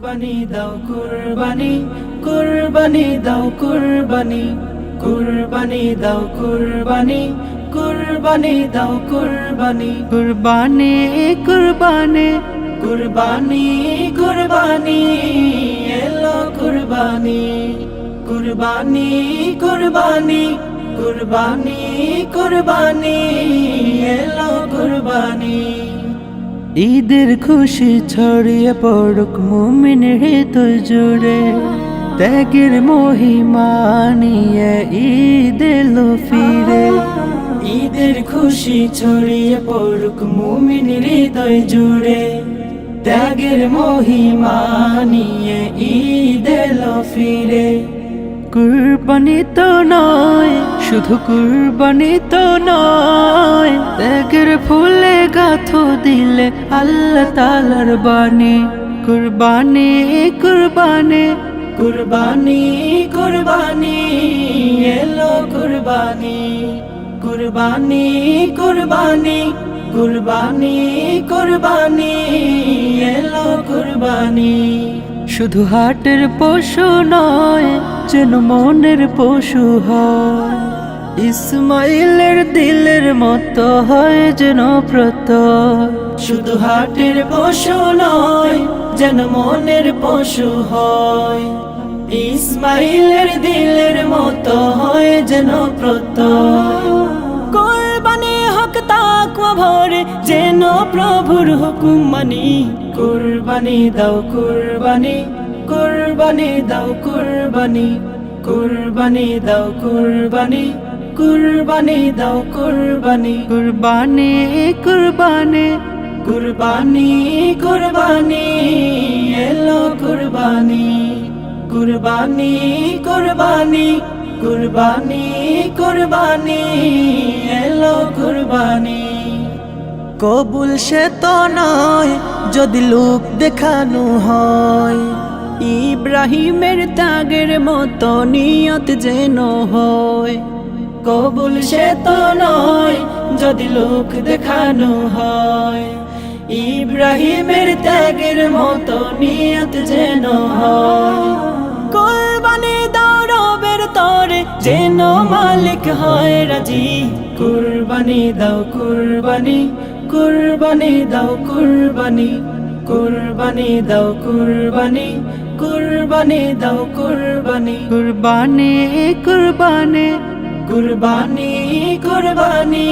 কুরবানি দাও কুরবানি, কুরবানি দাও কুরবানি, কুরবানি দাও কুরবানি, কুরবানি দাও কুরবানি, কুরবানি কুরবানি কুরবানি কুরবানি এলো কুরবানি, কুরবানি কুরবানি, কুরবানি কুরবানি এলো কুরবানি। ঈদের খুশি ছড়িয়ে পড়ুক মুমিন হৃদয় জুড়ে, ত্যাগের মহিমা নিয়ে ঈদ এলো ফিরে। ঈদের খুশি ছড়িয়ে পড়ুক মুমিন হৃদয় জুড়ে, ত্যাগের মহিমা নিয়ে ঈদ এলো ফিরে। কুরবানি তো নয়, শুধু কুরবানি তো নয়, ত্যাগের ফুলে গাঁথো দিলে আল্লাহ তাআলার বাণী। কুরবানি কুরবানি কুরবানি কুরবানি এলো কুরবানি, কুরবানি কুরবানি, কুরবানি কুরবানি এলো কুরবানি। শুধু হাটের পশু নয়, যেন মনের পশু হয়, ইসমাইলের দিলের মতো হয় যেন প্রত্যয়। শুধু হাটের পশু নয়, যেন মনের পশু হয়, ইসমাইলের দিলের মতো হয় যেন প্রত্যয়। কুরবানি হক তাকওয়া ভরে যেন প্রভুর হুকুম মানি, কুরবানি দাও কুরবানি, কুরবানি দাও কুরবানি, কুরবানি দাও কুরবানি, কুরবানি দাও কুরবানি। কুরবানি কুরবানি কুরবানি কুরবানি এলো কুরবানি, কুরবানি কুরবানি, কুরবানি কুরবানি এলো কুরবানি। কবুল সে তো নয় যদি লোক দেখানো হয়, ইব্রাহিমের ত্যাগের মতো নিয়ত যেন হয়। কবুল সে তো নয় যদি লোক দেখানো হয়, ইব্রাহিমের ত্যাগের মতো নিয়ত যেন হয়। কুরবানি দাও রবের তরে যেন মালিক হয় রাজি, কুরবানি দাও কুরবানি, কুরবানি দাও কুরবানি, কুরবানি দাও কুরবানি, কুরবানি দাও কুরবানি। কুরবানি কুরবানি কুরবানি কুরবানি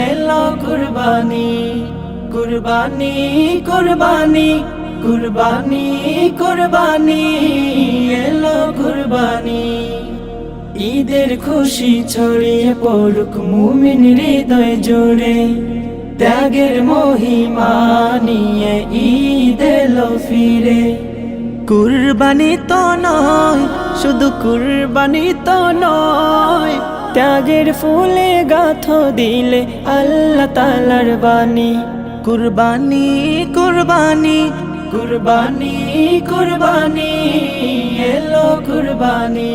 এলো কুরবানি, কুরবানি কুরবানি, কুরবানি কুরবানি এলো কুরবানি। ঈদের খুশি ছড়িয়ে পড়ুক মুমিন হৃদয় জুড়ে, ত্যাগের মহিমা নিয়ে ঈদ এলো ফিরে। কুরবানি তো নয়, শুধু কুরবানি তো নয়, ত্যাগের ফুলে গাঁথো দিলে আল্লাহ তাআলার বাণী। কুরবানি কুরবানি কুরবানি কুরবানি এলো কুরবানি,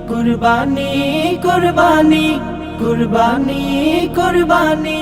কুরবানি কুরবানি, কুরবানি কুরবানি